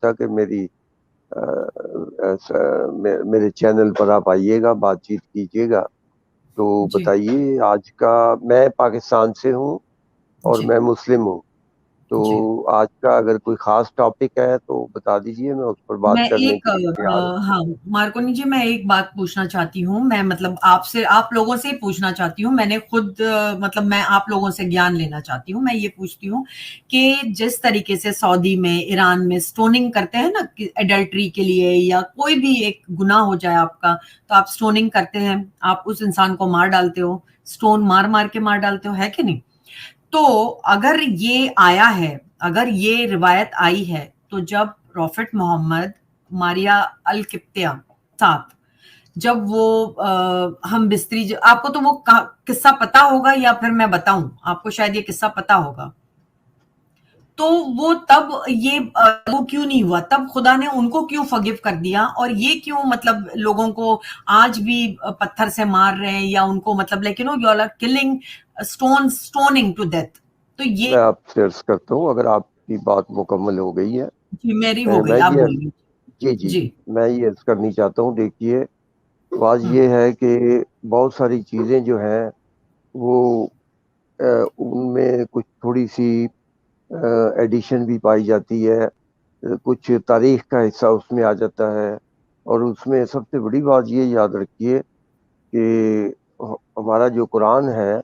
था कि मेरे चैनल पर आप आइएगा, बातचीत कीजिएगा। तो जी बताइए आज का। मैं पाकिस्तान से हूँ और जी मैं मुस्लिम हूँ। तो जी। आज का अगर कोई खास टॉपिक है तो बता दीजिए, मैं उस पर बात मैं करने एक के लिए तैयार हूँ। हाँ, मार्कोनी जी, मैं एक बात पूछना चाहती हूँ। मैं मतलब आपसे, आप लोगों से ही पूछना चाहती हूँ। मैंने खुद मतलब मैं आप लोगों से ज्ञान लेना चाहती हूँ। मैं ये पूछती हूँ कि जिस तरीके से सऊदी में, ईरान में स्टोनिंग करते हैं ना, कि एडल्ट्री के लिए या कोई भी एक गुनाह हो जाए आपका, तो आप स्टोनिंग करते हैं, आप उस इंसान को मार डालते हो, स्टोन मार मार के मार डालते हो, है कि नहीं? तो अगर ये आया है, अगर ये रिवायत आई है, तो जब प्रॉफिट मोहम्मद मारिया अल किप्तिया साथ, जब वो हम बिस्तरी, आपको तो वो किस्सा पता होगा, या फिर मैं बताऊं आपको? शायद ये किस्सा पता होगा। तो वो तब ये वो क्यों नहीं हुआ? तब खुदा ने उनको क्यों फॉरगिव कर दिया? और ये क्यों मतलब लोगों को आज भी पत्थर से मार रहे हैं, या उनको मतलब like you are killing, stoning to death? तो ये। मैं आपसे अर्ज करता हूँ, अगर आपकी बात मुकम्मल हो गई है। जी, मेरी हो गई, मैं आप ये बोलिए। जी जी जी। जी, मैं ये अर्ज करनी चाहता हूँ। देखिए, बात हम्म ये है कि बहुत सारी चीज़ें जो हैं वो उनमें कुछ थोड़ी सी एडिशन भी पाई जाती है। कुछ तारीख का हिस्सा उसमें आ जाता है। और उसमें सबसे बड़ी बात ये याद रखिए कि हमारा जो कुरान है,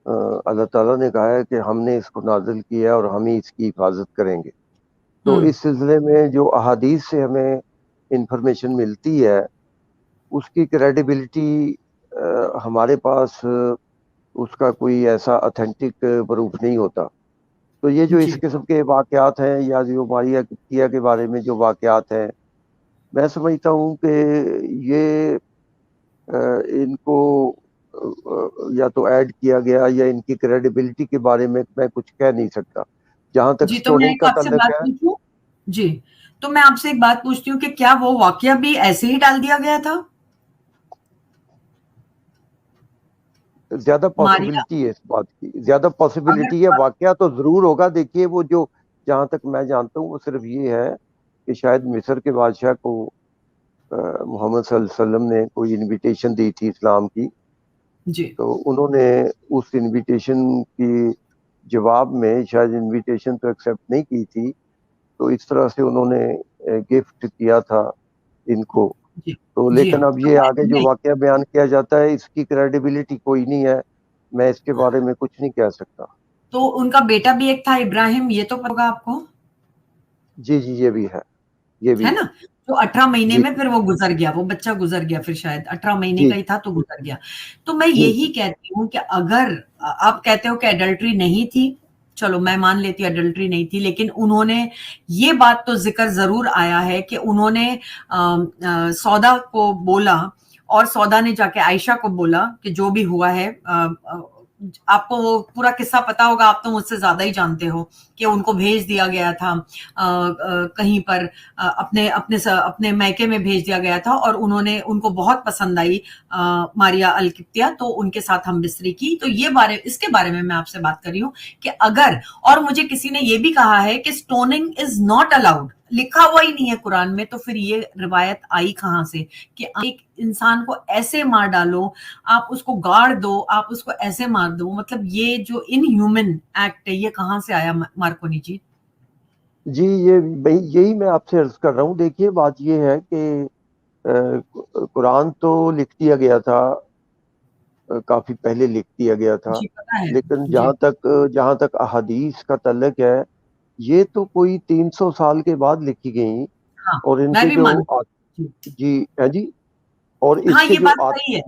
अल्लाह ताला ने कहा है कि हमने इसको नाजिल किया है और हम ही इसकी हिफाजत करेंगे। तो हम्म इस सिलसिले में जो अहादीस से हमें इंफॉर्मेशन मिलती है, उसकी क्रेडिबिलिटी हमारे पास उसका कोई ऐसा ऑथेंटिक प्रूफ नहीं होता। तो ये जो इस जी किस्म के वाकयात हैं, या जो मारिया किप्तिया के बारे में जो वाकयात हैं, मैं समझता हूँ कि ये इनको या तो ऐड किया गया, या इनकी क्रेडिबिलिटी के बारे में मैं कुछ कह नहीं सकता। जहां तक जी। तो मैं स्टोनिंग एक का आपसे ताल्लुक बात है, पूछूं? जी। तो मैं आपसे एक बात पूछती हूँ कि क्या वो वाकया भी ऐसे ही डाल दिया गया था? ज्यादा मारिया, पॉसिबिलिटी है इस बात की, ज्यादा अगर पॉसिबिलिटी है। वाकया तो जरूर होगा। देखिए, वो जो जहां तक मैं जानता हूँ वो सिर्फ ये है कि शायद मिस्र के बादशाह को मोहम्मद सल्लल्लाहु अलैहि वसल्लम ने कोई इनविटेशन दी थी इस्लाम की। जी तो उन्होंने उस इनविटेशन की जवाब में शायद इनविटेशन तो एक्सेप्ट नहीं की थी। तो इस तरह से उन्होंने गिफ्ट किया था इनको। जी तो जी लेकिन हाँ। अब तो ये आगे जो नहीं, वाकया बयान किया जाता है, इसकी क्रेडिबिलिटी कोई नहीं है। मैं इसके बारे में कुछ नहीं कह सकता। तो उनका बेटा भी एक था, इब्राहिम, ये तो पता होगा आपको, जी जी, ये भी है, ये भी है है। ना? जो 18 महीने जी में फिर वो गुजर गया, वो बच्चा गुजर गया, फिर शायद 18 महीने जी का ही था तो गुजर गया। तो मैं जी यही जी कहती हूँ कि अगर आप कहते हो कि एडल्ट्री नहीं थी, चलो मैं मान लेती हूँ एडल्ट्री नहीं थी, लेकिन उन्होंने, ये बात तो जिक्र जरूर आया है कि उन्होंने सौदा को बोला, और सौदा ने जाके आयशा को बोला कि जो भी हुआ है, आपको वो पूरा किस्सा पता होगा, आप तो मुझसे ज्यादा ही जानते हो, कि उनको भेज दिया गया था कहीं पर, अपने अपने अपने मैके में भेज दिया गया था, और उन्होंने, उनको बहुत पसंद आई मारिया अल किप्तिया, तो उनके साथ हम बिस्तरी की। तो ये बारे, इसके बारे में मैं आपसे बात कर रही हूँ कि अगर, और मुझे किसी ने ये भी कहा है कि स्टोनिंग इज नॉट अलाउड, लिखा हुआ ही नहीं है कुरान में, तो फिर ये रिवायत आई कहां से कि एक इंसान को ऐसे मार डालो, आप उसको गाड़ दो, आप उसको ऐसे मार दो? मतलब ये जो इनह्यूमन एक्ट है, ये कहां से आया मार्कोनी जी? जी, ये भाई यही मैं आपसे अर्ज कर रहा हूँ। देखिए, बात ये है कि कुरान तो लिख दिया गया था, काफी पहले लिख दिया गया था। जी पता है। लेकिन जी जहाँ तक अहादीस का ताल्लुक है, ये तो कोई 300 साल के बाद लिखी गई। हाँ, और मैं इनके भी जो मानती हूँ। जी जी है जी। और हाँ, इसके ये जो बात सही है।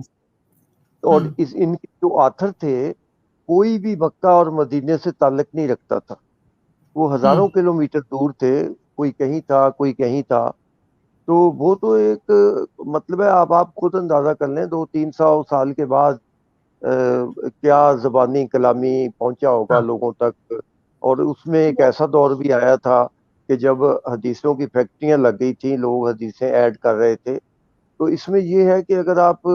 और हम्म इस इनके जो आथर थे, कोई भी मक्का और मदीने से ताल्लुक नहीं रखता था। वो हम्म हजारों किलोमीटर दूर थे, कोई कहीं था, कोई कहीं था। तो वो तो एक मतलब है, आप खुद अंदाजा कर लें, 200-300 साल के बाद क्या जबानी कलामी पहुंचा होगा हाँ लोगों तक। और उसमें एक ऐसा दौर भी आया था कि जब हदीसों की फैक्ट्रियां लग गई थी, लोग हदीसें ऐड कर रहे थे। तो इसमें यह है कि अगर आप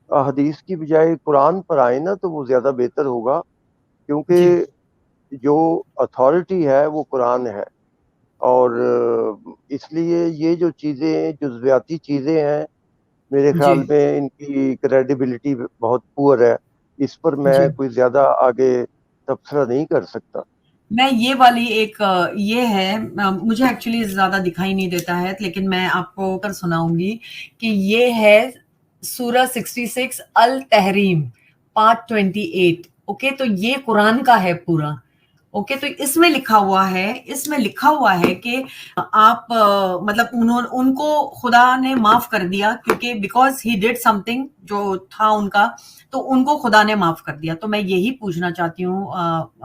हदीस की बजाय कुरान पर आए ना, तो वो ज्यादा बेहतर होगा। जी क्योंकि जो अथॉरिटी है वो कुरान है। और इसलिए ये जो चीज़ें जुज़वियाती चीज़ें हैं, मेरे जी ख्याल में इनकी क्रेडिबिलिटी बहुत पुअर है। इस पर मैं जी। कोई ज़्यादा आगे तबसरा नहीं कर सकता। मैं ये वाली एक ये है, मुझे एक्चुअली ज्यादा दिखाई नहीं देता है, लेकिन मैं आपको कर सुनाऊंगी कि ये है सूरह 66 अल तहरीम पार्ट 28। ओके, तो ये कुरान का है पूरा। ओके, तो इसमें लिखा हुआ है कि आप मतलब उन्होंने उनको खुदा ने माफ कर दिया, क्योंकि बिकॉज ही डिड समथिंग जो था उनका, तो उनको खुदा ने माफ कर दिया। तो मैं यही पूछना चाहती हूँ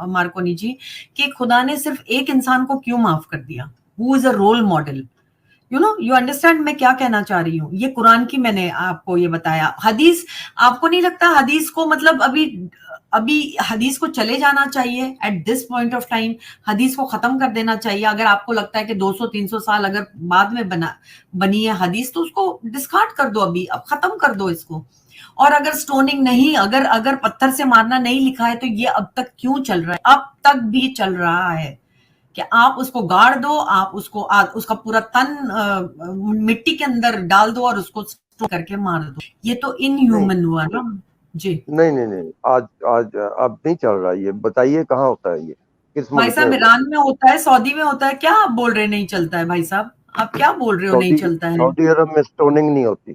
मार्कोनी जी, कि खुदा ने सिर्फ एक इंसान को क्यों माफ कर दिया? Who is a role model? You understand मैं क्या कहना चाह रही हूँ? ये कुरान की मैंने आपको ये बताया। हदीस, आपको नहीं लगता हदीस को मतलब अभी अभी हदीस को चले जाना चाहिए at this point of time? हदीस को खत्म कर देना चाहिए। अगर आपको लगता है कि 200-300 साल अगर बाद में बनी है हदीस, तो उसको डिस्कार्ड कर दो, अभी अब खत्म कर दो इसको। और अगर स्टोनिंग नहीं, अगर अगर पत्थर से मारना नहीं लिखा है, तो ये अब तक क्यों चल रहा है? अब तक भी चल रहा है कि आप उसको गाड़ दो, आप उसको उसका पूरा तन मिट्टी के अंदर डाल दो और उसको स्टोन करके मार दो। ये तो नहीं इनह्यूमन हुआ ना जी। नहीं नहीं नहीं, आज आज अब नहीं चल रहा। ये बताइए कहाँ होता है, ये किस भाई मुल्क में साहब, हुआ? ईरान में होता है, सऊदी में होता है, क्या आप बोल रहे हैं नहीं चलता है? भाई साहब, आप क्या बोल रहे हो नहीं सऊदी चलता है? सऊदी अरब में स्टोनिंग नहीं होती।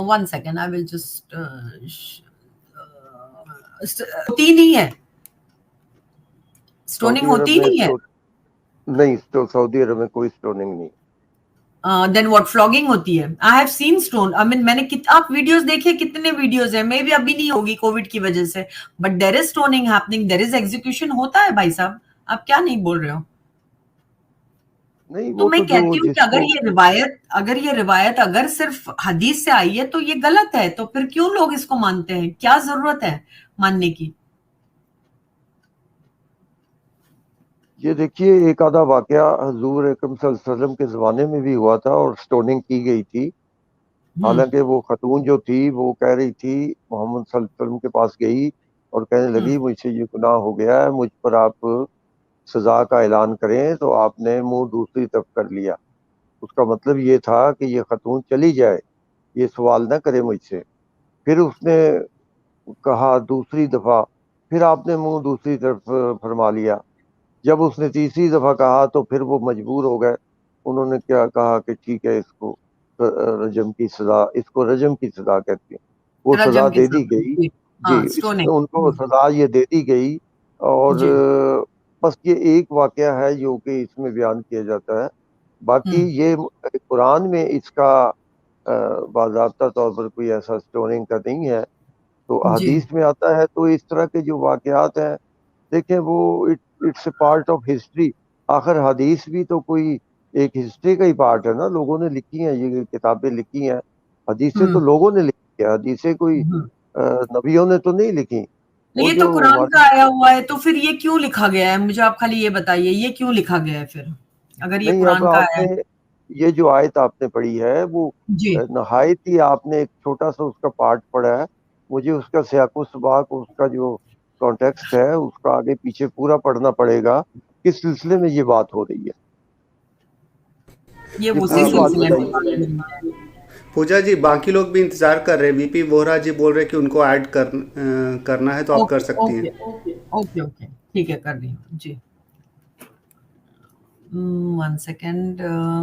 One second, I will just होती नहीं है, स्टोनिंग सऊदी अरब होती में नहीं है। नहीं, तो सऊदी अरब में कोई स्टोनिंग नहीं। देन व्हाट, फ्लॉगिंग होती है? I have seen stone, I mean मैंने आप वीडियोस देखे, कितने वीडियोस हैं, मे भी अभी नहीं होगी कोविड की वजह से, but there is stoning happening, there is execution होता है भाई साहब। आप क्या नहीं बोल रहे हो? नहीं, तो वो मैं तो जो कहती हूँ कि जिसको अगर ये रिवायत अगर सिर्फ हदीस से आई है, तो ये गलत है। तो फिर क्यों लोग इसको मानते हैं? क्या जरूरत है मानने की? ये देखिए, एक आधा वाकया हुजूर अकरम सल्लल्लाहु अलैहि वसल्लम के ज़माने में भी हुआ था और स्टोनिंग की गई थी। हम्म हालांकि वो खतून जो थी वो कह रही थी, मोहम्मद सल्लल्लाहु अलैहि वसल्लम के पास गई और कहने हम्म। लगी, मुझसे ये गुनाह हो गया है, मुझ पर आप सजा का ऐलान करें। तो आपने मुंह दूसरी तरफ कर लिया। उसका मतलब ये था कि ये खतून चली जाए, ये सवाल ना करे मुझसे। फिर उसने कहा दूसरी दफा, फिर आपने मुंह दूसरी तरफ फरमा लिया। जब उसने तीसरी दफा कहा तो फिर वो मजबूर हो गए। उन्होंने क्या कहा कि ठीक है, इसको रजम की सजा, इसको रजम की सजा कहते हैं। वो सजा रजम के दे दी साथ गई। जी। जी, हाँ, स्टोनिंग। उनको सजा ये दे दी गई। और जी। बस ये एक वाकया है जो कि इसमें बयान किया जाता है। बाकी हम्म। ये कुरान में इसका बाज़ाब्ता तौर पर कोई ऐसा स्टोनिंग का नहीं है। तो जी। हदीस में आता है तो इस तरह के जो वाकयात हैं, देखें वो it's a part of history. आखिर हदीस भी तो कोई एक हिस्ट्री का ही पार्ट है ना। लोगों ने लिखी हैं, ये किताबें लिखी हैं। हदीसें तो हम्म लोगों ने लिखी है, हदीसें कोई हम्म। नबियों ने तो नहीं लिखी। वो ये तो जो कुरान का हमारी आया हुआ है, तो फिर ये क्यों लिखा गया है? मुझे आप खाली ये बताइए, ये क्यों लिखा गया है फिर, अगर ये नहीं, अब कुरान का आया आपने है? ये जो आयत आपने पढ़ी है वो जी। नहायत ही आपने एक छोटा सा उसका पार्ट पढ़ा है। मुझे उसका सियाको सबाक, उसका जो कॉन्टेक्स्ट है, उसका आगे पीछे पूरा पढ़ना पड़ेगा। किस सिलसिले में ये बात हो रही है, ये ये उसी पूरी बात सिलसिले में बताइए। बात करेंगे। पूजा जी, बाकी लोग भी इंतज़ार कर रहे हैं। वीपी वोहरा जी बोल रहे हैं कि उनको ऐड करना है, तो आप कर ओके सकती ओके हैं। ओके ओके, ठीक है, कर रही हूँ जी। One second,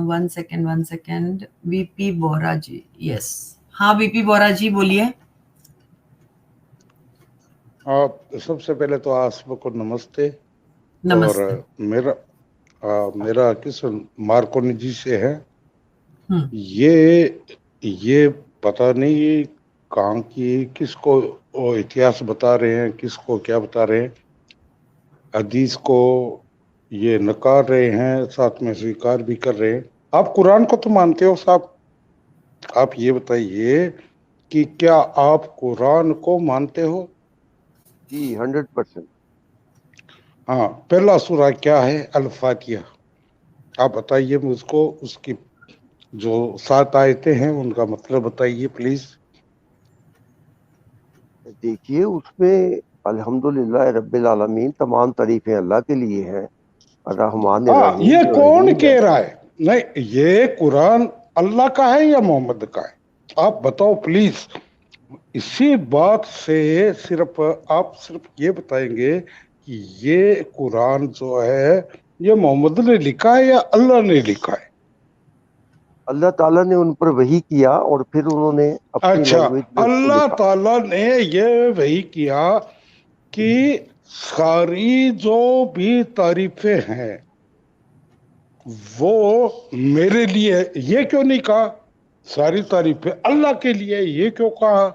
one second. VP Bora ji, yes. हाँ, वीपी बोरा जी बोलिए। आप सबसे पहले तो आप सबको नमस्ते। और नमस्ते। मेरा मेरा किस्म मार्कोनी जी से है। हम्म ये ये पता नहीं कहाँ की, किसको वो इतिहास बता रहे हैं, किसको क्या बता रहे हैं। हदीस को ये नकार रहे हैं, साथ में स्वीकार भी कर रहे हैं। आप कुरान को तो मानते हो साहब। आप ये बताइए कि क्या आप कुरान को मानते हो? जी, 100%। हाँ, पहला सूरा क्या है? अल फातिहा। आप बताइए मुझको, उसकी जो 7 आयतें हैं उनका मतलब बताइए प्लीज। देखिए, उसमें अल्हम्दुलिल्लाह रब्बिल आलमीन, तमाम तारीफें अल्लाह के लिए हैं। रहमान हाँ, रहीम ये जो कौन रहीम है। कह रहा है? नहीं, ये कुरान अल्लाह का है या मोहम्मद का है? आप बताओ प्लीज। इसी बात से सिर्फ आप सिर्फ ये बताएंगे कि ये कुरान जो है ये मोहम्मद ने लिखा है या अल्लाह ने लिखा है? अल्लाह ताला ने उन पर वही किया और फिर उन्होंने अपनी अच्छा, लैंग्वेज में उसको अल्लाह लिखा। ताला ने ये वही किया कि सारी जो भी तारीफें हैं वो मेरे लिए, ये क्यों नहीं कहा सारी तारीफें अल्लाह के लिए, ये क्यों कहा?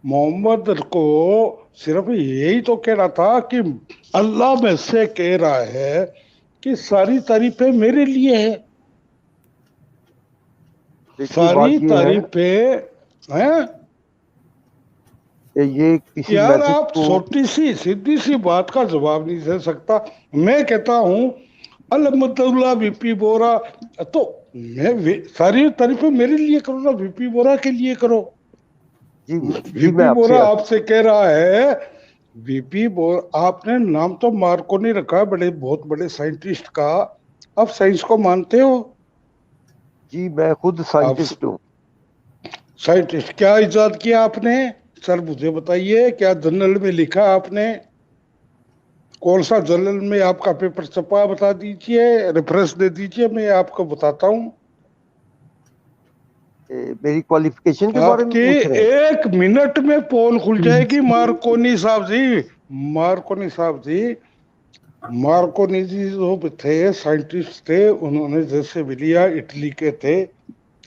मोहम्मद को सिर्फ यही तो कहना था कि अल्लाह में से कह रहा है कि सारी तारीफें मेरे लिए है, देखिए बात सारी ये है तारीफें हैं। कि ये किसी यार मैसेज आप को, छोटी सी सीधी सी बात का जवाब नहीं दे सकता। मैं कहता हूं अलहमदुल्ला वीपी बोरा, तो सारी तारीफें मेरे लिए करो ना, वीपी बोरा के लिए करो। जी जी मैं वीपी आपसे बोरा आपसे कह रहा है, वीपी बोरा आपने नाम तो मार्कोनी रखा है, बड़े बहुत बड़े साइंटिस्ट का। आप साइंस को मानते हो? जी मैं खुद आप साइंटिस्ट हूँ। साइंटिस्ट, क्या इजाद किया आपने? सर मुझे बताइए, क्या जर्नल में लिखा आपने? कौन सा जर्नल में आपका पेपर छपा, बता दीजिए, रेफरेंस दे दीजिए, मैं आपको बताता हूं। मेरी क्वालिफिकेशन के बारे में आपके पूछ रहे हैं? 1 मिनट में पोल खुल जाएगी। मार्कोनी साहब जी, मार्कोनी साहब जी, मार्कोनी जी जो थे साइंटिस्ट थे, उन्होंने जैसे भी लिया इटली के थे,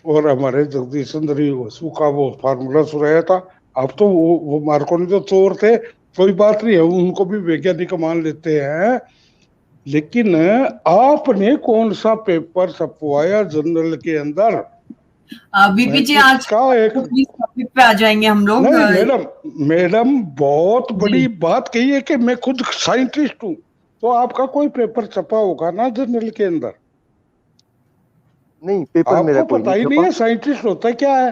और हमारे जगदीश चंद्र बसु का वो फार्मूला सुनाया था। अब तो वो मार्कोनी जो चोर थे, कोई बात नहीं है, उनको भी वैज्ञानिक मान लेते हैं। लेकिन आपने कौन सा पेपर छपवाया जर्नल के अंदर? वीपी मैं जी आज उसका एक, प्लीज टॉपिक पे आ जाएंगे हम लोग। नहीं मैडम, मैडम बहुत जी बड़ी बात कही है कि मैं खुद साइंटिस्ट हूँ, तो आपका कोई पेपर छपा होगा ना जर्नल के अंदर? नहीं, पेपर मेरा आपको कोई पता नहीं ही नहीं छपा। है साइंटिस्ट होता क्या है?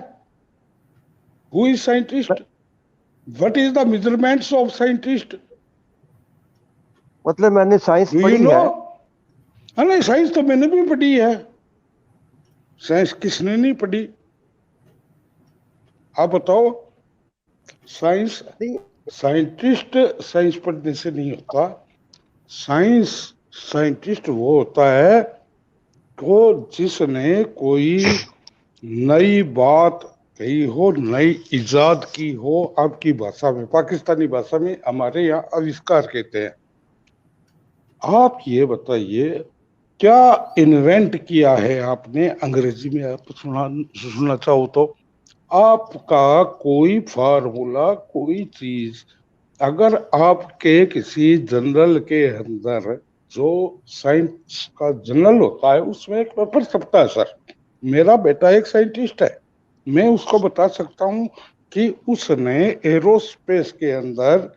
Who is scientist? What is the measurements of scientist? मतलब मैंने साइंस डू यू पढ़ी नो? है। नहीं, साइंस तो मैंने भी पढ़ी है। साइंस किसने नहीं पढ़ी? आप बताओ। साइंस, नहीं, साइंटिस्ट साइंस पढ़ने से नहीं होता। साइंस, साइंटिस्ट वो होता है तो जिसने कोई नई बात कही हो, नई इजाद की हो। आपकी भाषा में, पाकिस्तानी भाषा में हमारे यहाँ आविष्कार कहते हैं। आप ये बताइए, क्या इन्वेंट किया है आपने? अंग्रेजी में आप सुनना चाहो तो, आपका कोई फार्मूला, कोई चीज अगर आपके किसी जनरल के अंदर, जो साइंस का जनरल होता है, उसमें एक पेपर छपता है। सर मेरा बेटा एक साइंटिस्ट है, मैं उसको बता सकता हूं कि उसने एरोस्पेस के अंदर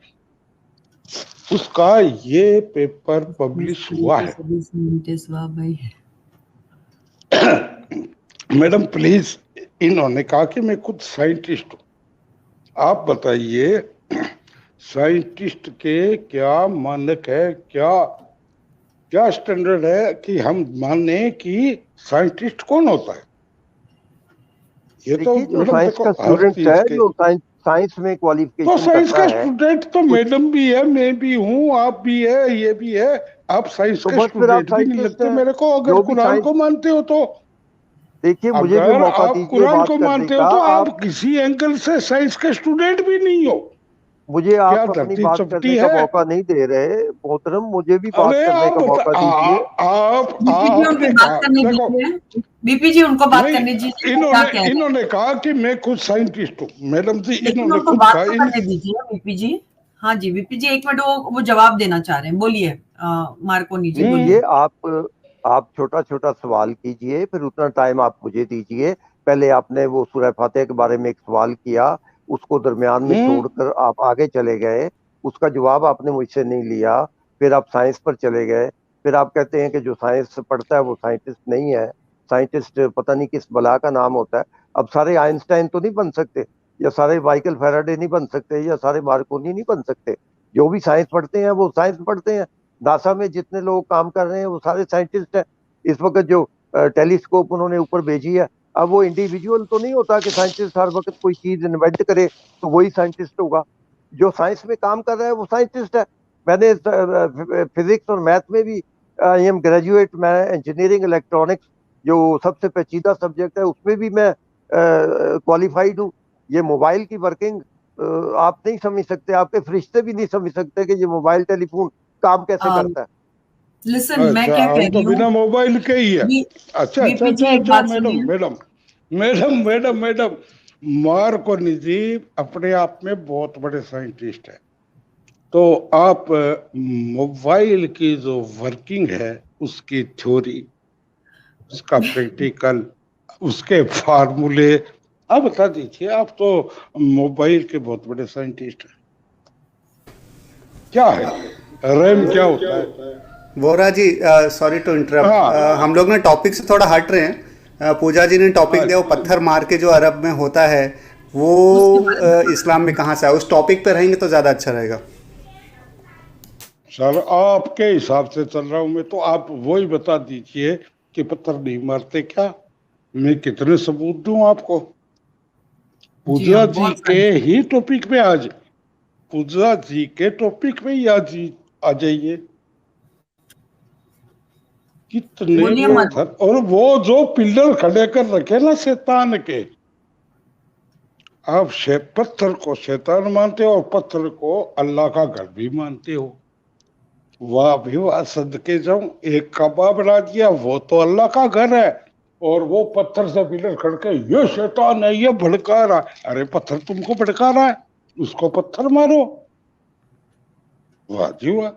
उसका ये पेपर पब्लिश हुआ है। भाई मैडम प्लीज, इन्होंने कहा कि मैं खुद साइंटिस्ट हूं। आप बताइए, साइंटिस्ट के क्या मानक है, क्या क्या स्टैंडर्ड है कि हम माने कि साइंटिस्ट कौन होता है? ये तो देखिए जो मैडम साइंस देखो, का हर स्टूडेंट चीज है, के जो साइंस में तो क्वालिफिकेशन साइंस करता का है स्टूडेंट तो कुछ, मैडम भी है, मैं भी हूँ, आप भी है, ये भी है। आप साइंस तो के बस फिर आप स्टूडेंट भी नहीं साइंटिस्ट लगते हैं। मेरे को, अगर जो भी कुरान साइंस, को मानते हो तो। देखिए मुझे भी अगर मौका आप दीजिए कुरान बात को करने मानते हो का। तो आप आप, किसी एंगल से साइंस के स्टूडेंट भी नहीं हो। मुझे क्या आप अपनी धरती बात चपटी करने का है? मौका नहीं दे रहे मोहतरम, मुझे भी बात अरे करने आप का बता, मौका दीजिए। बीपी जी उनको आपने बात कहा, करने देखो, दीजिए। बीपी जी उनको बात नहीं, करने दीजिए, वो क्या इन्होंने कह रहे हैं। इन्होंने कहा कि मैं खुद साइंटिस्ट हूँ। मैडम जी, लेकिन इन्होंने उनको खुद बात कहा तो इन, करने दीजिए बीपी जी। हाँ जी बीपी जी, एक मिनट, वो जवाब देना चाह रहे हैं, बोलिए। मार्कोनी जी बोलिए। देखिए आप छोटा छोटा सवाल कीजिए, फिर उतना टाइम आप मुझे दीजिए। पहले आपने वो सूरह फातिहा के बारे में एक सवाल किया, उसको दरमियान में हम्म छोड़कर आप आगे चले गए, उसका जवाब आपने मुझसे नहीं लिया। फिर आप साइंस पर चले गए। फिर आप कहते हैं कि जो साइंस पढ़ता है वो साइंटिस्ट नहीं है, साइंटिस्ट पता नहीं किस बला का नाम होता है। अब सारे आइंस्टाइन तो नहीं बन सकते, या सारे माइकल फैराडे नहीं बन सकते, या सारे मार्कोनी नहीं बन सकते। जो भी साइंस पढ़ते हैं वो साइंस पढ़ते हैं। नासा में जितने लोग काम कर रहे हैं वो सारे साइंटिस्ट हैं। इस वक्त जो टेलीस्कोप उन्होंने ऊपर भेजी है। अब वो इंडिविजुअल तो नहीं होता कि साइंटिस्ट हर वक्त कोई चीज इन्वेंट करे तो वही साइंटिस्ट होगा। जो साइंस में काम कर रहा है वो साइंटिस्ट है। मैंने फिजिक्स और मैथ में भी आई एम ग्रेजुएट, मैं इंजीनियरिंग इलेक्ट्रॉनिक्स जो सबसे पेचीदा सब्जेक्ट है उसमें भी मैं क्वालिफाइड हूँ। ये मोबाइल की वर्किंग आप नहीं समझ सकते, आपके फरिश्ते भी नहीं समझ सकते कि ये मोबाइल टेलीफोन काम कैसे करता है। लिसन, मैं अच्छा, क्या कह हम तो रही बिना हूँ, मोबाइल के ही है। अच्छा अच्छा वीपी जी अच्छा एक अच्छा, बात मैडम सुनिए। Madam madam madam madam, Marconi ji अपने आप में बहुत बड़े साइंटिस्ट है। तो आप मोबाइल की जो वर्किंग है उसकी थ्योरी, उसका प्रैक्टिकल, उसके फार्मूले आप बता दीजिए। आप तो मोबाइल के बहुत बड़े साइंटिस्ट हैं। क्या है रैम, क्या होता है? वोरा जी, सॉरी टू इंटरप्ट, हाँ हम लोग ना टॉपिक से थोड़ा हट रहे हैं। पूजा जी ने टॉपिक दिया वो पत्थर मार के जो अरब में होता है वो उसके बारे में इस्लाम में कहाँ से आया, उस टॉपिक पे रहेंगे तो ज़्यादा अच्छा रहेगा। सर, आपके हिसाब से चल रहा हूं मैं, तो आप वही बता दीजिए कि पत्थर नहीं मारते क्या। मैं कितने सबूत दूं आपको? जी पूजा हाँ, जी बहुत के सारे। ही टॉपिक में आज, पूजा जी के टॉपिक में ही आज आ जाइए। कितने बोलिए मत। पत्थर, और वो जो पिलर खड़े कर रखे ना शैतान के, आप पत्थर को शैतान मानते हो और पत्थर को अल्लाह का घर भी मानते हो। वाह भी वाह, सदके जाऊं, एक कबा बना दिया, वो तो अल्लाह का घर है, और वो पत्थर से पिलर खड़के ये शैतान है, ये भड़का रहा है। अरे पत्थर तुमको भड़का रहा है, उसको पत्थर मारो। वाह जी वाह,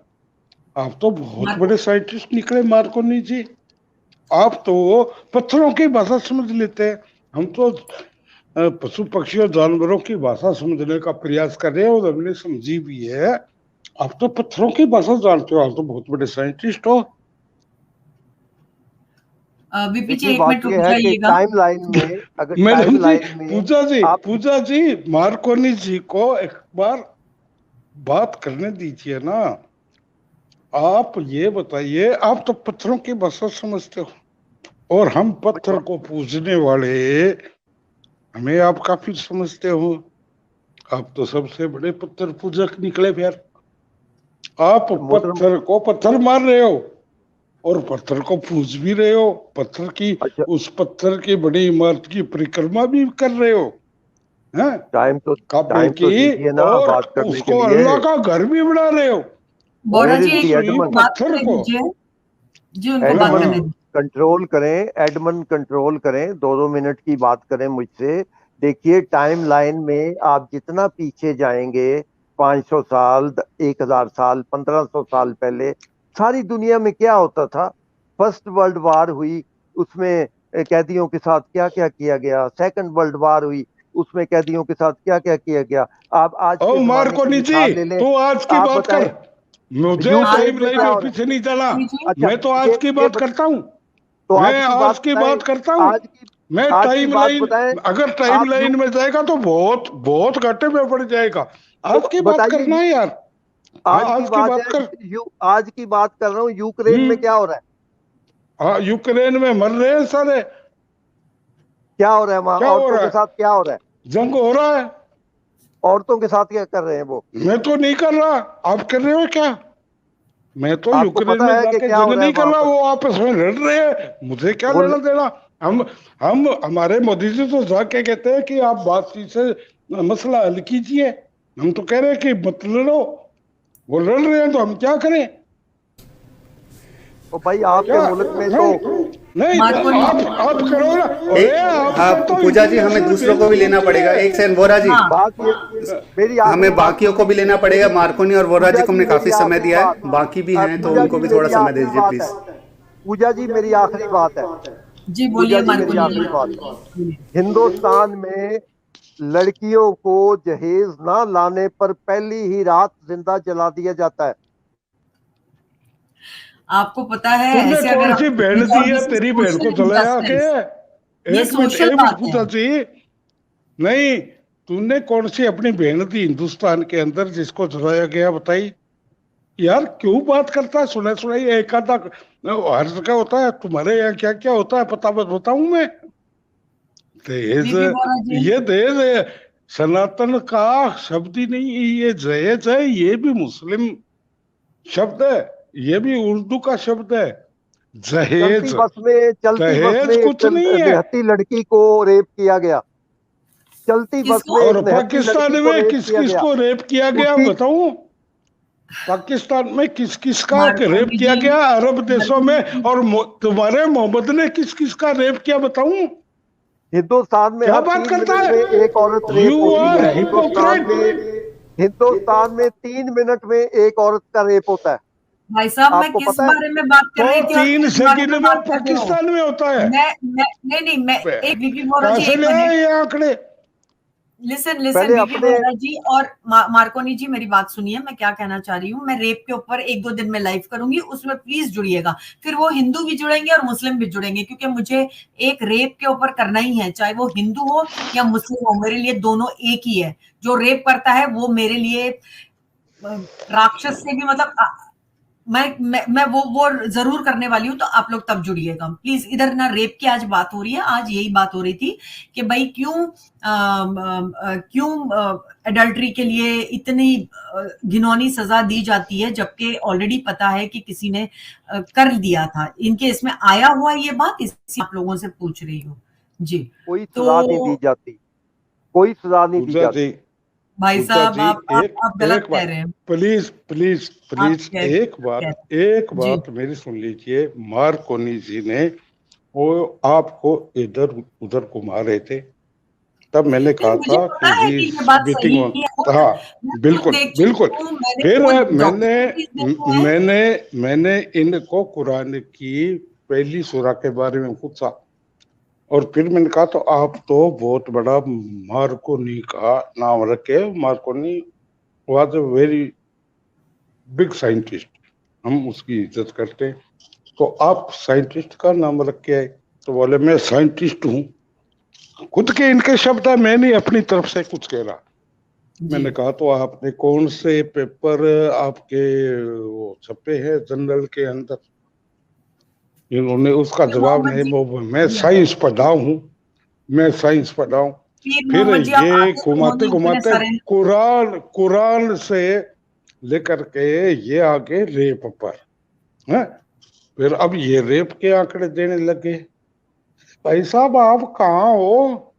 आप तो बहुत बड़े साइंटिस्ट निकले मार्कोनी जी। आप तो पत्थरों की भाषा समझ लेते हैं। हम तो पशु पक्षी और जानवरों की भाषा समझने का प्रयास कर रहे हैं और हमने समझी भी है। आप तो पत्थरों की भाषा जानते हो, आप तो बहुत बड़े साइंटिस्ट हो। वीपी जी देखिए एक बात मिनट रुक यह है कि जाइएगा। टाइमलाइन में, अगर मैडम जी, टाइमलाइन में आप पूजा जी मार्कोनी जी को एक बार बात करने दीजिए ना। आप ये बताइए, आप तो पत्थरों की भाषा समझते हो और हम पत्थर को पूजने वाले, हमें आप काफी समझते हो। आप तो सबसे बड़े पत्थर पूजक निकले फिर। आप मोहतरम, पत्थर को पत्थर मार रहे हो और पत्थर को पूज भी रहे हो, पत्थर की, अच्छा उस पत्थर की बड़ी इमारत की परिक्रमा भी कर रहे हो, हैं? काबे टाइम तो की, दीजिए ना और बात करने के उसको लिए। अल्लाह का घर भी बना रहे हो, बोरा वेयर जी इज द एक उस मिनट एडमन? बात पत्थर करने को। दीजिए। जी उनको हाँ बात एडमन करने हाँ, दीजिए। कंट्रोल करें, एडमन कंट्रोल करें, 2-2 मिनट की बात करें मुझसे। देखिए टाइमलाइन में आप जितना पीछे जाएंगे, 500 साल, 1000 साल, 1500 साल पहले सारी दुनिया में क्या होता था? फर्स्ट वर्ल्ड वार हुई, उसमें कैदियों के साथ क्या क्या किया गया। सेकंड वर्ल्ड वार हुई, उसमें कैदियों के साथ क्या क्या किया गया। आप आज ओ के जमाने की मार्कोनी जी, मिसाल ले लें। तू आज की आप बात कर, बताएं मुझे यूक्रेन टाइम में लाइन क्या में हो रहा पीछे नहीं जाना। जी जी। है। अच्छा, मैं तो आज की ये बात करता हूँ, तो मैं आज की बात आज की बताएं। बात करता हूँ। आज की मैं आज की टाइम बात लाइन, बताएं। अगर टाइम आप लाइन में जाएगा तो बहुत बहुत घाटे में पड़ जाएगा। आज की तो बात बताइए, करना है यार। हाँ, आज की आज की बात बात है। कर। आज की बात कर रहा हूँ, यूक्रेन में हम्म। क्या हो रहा है? हाँ, यूक्रेन में मर रहे हैं सारे। क्या हो रहा है वहां? क्या हो औरतों रहा के साथ है? क्या हो रहा है? जंग हो रहा है। औरतों के साथ क्या कर रहे हैं वो? मैं तो नहीं कर रहा, आप कर रहे हो क्या? मैं तो आपको यूक्रेन पता में है कि जाके क्या जंग हो रहा है नहीं कर वहां रहा, पर? वो आपस में लड़ रहे हैं, मुझे क्या वो लेना देना। हम हम हमारे मोदी जी तो जाके कहते हैं कि आप बातचीत से मसला हल कीजिए। हम तो कह रहे हैं कि मत लड़ो, वो लड़ रहे हैं तो हम क्या करें? तो भाई आपके क्या? मुल्क में तो नहीं नहीं, मार्कोनी जी। आप करो ना। एक अरे आपने तो पूजा जी, हमें इंटरनेशनल दूसरों को बेंच भी लेना रखी पड़ेगा। है। एक सेकंड वोरा जी, हाँ बात ये, मेरी आखिरी हमें बात बाकियों को सुनिए। भी लेना पड़ेगा। मेरी मार्कोनी और वोरा जी पूजा को जी हमने मेरी काफी समय आखिरी दिया बात, है, बाकी भी हैं तो पूजा उनको जी भी थोड़ा मेरी समय आखिरी दीजिए बात है। प्लीज। पूजा जी मेरी आखिरी बात है। जी, पूजा बोलिए जी मेरी मार्कोनी आखिरी बात है। जी। हिंदुस्तान में लड़कियों को जहेज ना लाने पर पहली ही रात जिंदा जला दिया जाता है। आपको पता है तूने ऐसे अगर कौन हम सी देखने बहन दी जाओ, है दिस इज तेरी बहन को सोशल जलाया के? इनजस्टिस। ये सोशल एक मिनट बात है। पूछा जी, नहीं, तूने कौन सी अपनी बहन दी हिंदुस्तान के अंदर जिसको जलाया गया, बताई? यार क्यों बात करता है, सुना सुनाई एक आधा हर जगह होता है, तुम्हारे यहाँ क्या क्या होता है पता बस बताऊं मैं। दहेज, बीपी बोरा जी, ये दहेज है, सनातन का शब्द ही नहीं, ये दहेज है, ये भी मुस्लिम शब्द है, ये भी उर्दू का शब्द है। चलती दहेज, बस में दहेज एक कुछ नहीं है। देहाती लड़की को रेप किया गया। चलती बस किसको? में एक और देहाती पाकिस्तान लड़की को में रेप किस किया किस गया। को रेप किया गया उसी बताऊं? पाकिस्तान में किस किस का रेप मार्कोनी किया जी, गया, अरब देशों में, मार्कोनी जी, और तुम्हारे मोहम्मद ने किस किस का रेप किया बताऊं? हिंदुस्तान में क्या हर बात 3 करता मिनट में है? एक औरत रेप यू होती आर है। हिपोक्रेट। हिंदुस्तान में 3 मिनट में एक औरत का रेप होता है। भाई साहब मैं आपको किस पता है? बारे में बात कर तो रही थी और 3 किस बारे सेकंड में में बात कर रहे हो? पाकिस्तान में होता है। मैं नहीं, मैं एक बीपी बोरा कहां जी, से एक ले आए मिनट, ये आंकड़े? लिसन पहले बीपी अपने बोरा जी और मार्कोनी जी, मेरी बात सुनिए, मैं क्या कहना चाह रही हूँ। मैं रेप के ऊपर 1-2 दिन में लाइव करूंगी, उसमें प्लीज जुड़िएगा। फिर वो हिंदू भी जुड़ेंगे और मुस्लिम भी जुड़ेंगे, क्योंकि मुझे एक रेप के ऊपर करना ही है, चाहे वो हिंदू हो या मुस्लिम हो, मेरे लिए दोनों एक ही है। जो रेप करता है वो मेरे लिए राक्षस से भी मतलब मैं वो जरूर करने वाली हूँ। तो आप लोग तब जुड़िएगा प्लीज। इधर ना रेप की आज बात हो रही है, आज यही बात हो रही थी कि भाई क्यों एडल्ट्री के लिए इतनी घिनौनी सजा दी जाती है, जबकि ऑलरेडी पता है कि किसी ने कर दिया था। इनके इसमें आया हुआ ये बात, इसी आप लोगों से पूछ रही हूँ जी। कोई सजा नहीं दी तो जाती, कोई सजा नहीं दी पूजा जी, जाती। भाई पूजा साहब, जी, आप गलत एक कह बात, रहे हैं। प्लीज प्लीज आप प्लीज, कह रहे एक हैं, कह बात, रहे एक हैं। जी, बात मेरी सुन लीजिए। मार्कोनी जी ने वो आपको इधर उधर घुमा रहे थे, तब मैंने नहीं, कहा मुझे था पता कि है ही कि ये बात बीटिंग सही ऑन। है। हाँ, मैं खुद बिल्कुल देख बिल्कुल। चुकी हूँ, मैंने फिर खुद मैंने डॉक्यूमेंट्रीज देखे हैं। मैंने इनको कुरान की पहली सूरा के बारे में पूछा, और फिर मैंने कहा तो आप तो बहुत बड़ा मार्कोनी का नाम रखे। Markovnikov was a very big scientist, हम उसकी इज्जत करते हैं, तो आप साइंटिस्ट का नाम रख के आए। तो बोले मैं साइंटिस्ट हूँ, खुद के इनके शब्द है, मैं नहीं अपनी तरफ से कुछ कह रहा। जी, मैंने कहा तो आपने कौन से पेपर आपके वो छपे हैं जनरल के अंदर? इन्होंने उसका पीर जवाब मोहम्मद नहीं, जी, वो मैं साइंस पढ़ा हूँ, मैं साइंस पढ़ा हूँ। पीर फिर मोहम्मद जी, आप ये आगे तो घुमाते होंगे इतने घुमाते सारे। कुरान कुरान से लेकर के ये आगे रेप पर है। फिर अब ये रेप के आंकड़े देने लगे। भाई साहब आप कहाँ हो?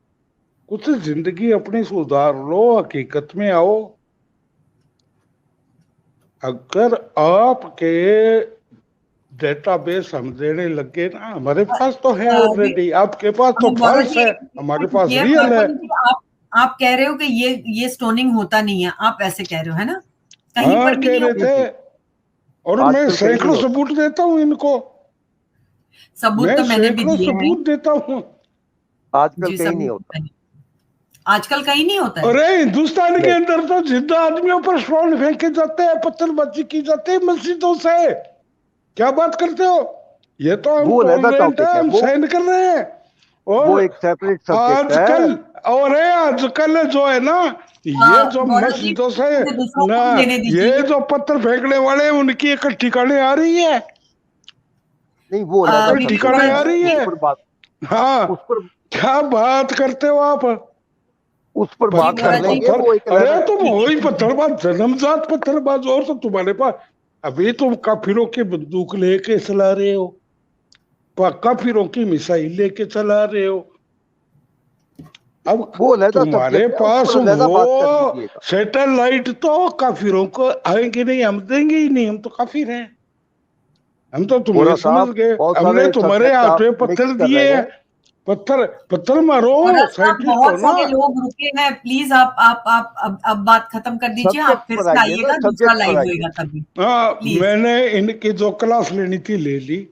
कुछ जिंदगी अपनी सुधार लो, हकीकत में आओ। अगर आपके डेटाबेस हम देने लगे ना, हमारे पास तो है ऑलरेडी, आपके पास तो गौरव फॉल्स जी, है, एक हमारे मिनट पास रुकिए। रियल है। मार्कोनी जी, आप कह रहे हो कि ये स्टोनिंग होता नहीं है, आप ऐसे कह रहे हो, है ना? कहीं हाँ पर भी कह नहीं रहे होता। थे, और मैं आजकल कहीं नहीं सैकड़ों होता। सबूत देता हूँ इनको, सबूत मैं तो मैंने भी सैकड़ों दिए हैं सबूत देता हूँ। आजकल जी। कहीं नहीं सबूत तो होता। आजकल कहीं नहीं होता है। अरे हिंदुस्तान के नहीं, अंदर तो जिंदा आदमियों पर स्टोन फेंके जाते हैं, पत्थरबाजी की जाती है मस्जिदों से। क्या बात करते हो? ये तो हम वो अलग टॉलरेंट है, टॉपिक है। हम सहन कर रहे हैं। वो और एक सेपरेट सब्जेक्ट है। आजकल, और आजकल जो है ना, ये जो गौरव जी, मस्जिदों से मुझे दूसरों ना, को भी लेने ये दीजिए। जो पत्थर फेंकने वाले हैं उनकी एक ठिकाने आ रही है, नहीं, वो अलग कोई बीपी सब्जेक्ट ठिकाने बोरा आ है। रही जी, है। उस पर बात हाँ, उस पर क्या बात करते हो आप? उस पर जी बात कर बोरा पत्थर जी, लेंगे। पत्थर, वो एक अरे अलग। तुम ठीक हो है, ही ठीक है। पत्थरबाज, जन्मजात पत्थरबाज। और तो तुम्हारे पास अभी तुम काफिरों की बंदूक लेके चला रहे हो, काफिरों की मिसाइल लेके चला रहे हो। अब वो अलग तुम्हारे सब्जेक्ट है, उस पास पर अलग बात कर वो लीजिएगा। सैटेलाइट तो काफिरों को आएंगे नहीं, हम देंगे ही नहीं, हम तो काफिर हैं। हम तो तुम्हें बोरा समझ साहब, गए, बहुत हमने सारे तुम्हारे सब्जेक्ट हाथ आप में मिक्स पत्थर कर दिए रहे हैं। हैं। पत्थर पत्थर मारो, बोरा साहब, साइंटिस्ट हो बहुत ना। सारे लोग रुके हैं, प्लीज आप अब बात खत्म कर दीजिए। आप सब्जेक्ट फिर पर से आइए ना, आइएगा, दूसरा सब्जेक्ट पर लाइव आइए। होएगा तभी, हाँ, प्लीज। मैंने इनकी जो क्लास लेनी थी ले ली।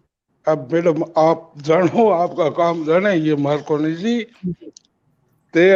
अब मैडम आप जानो, आपका काम जाने, ये मार्कोनी जी ते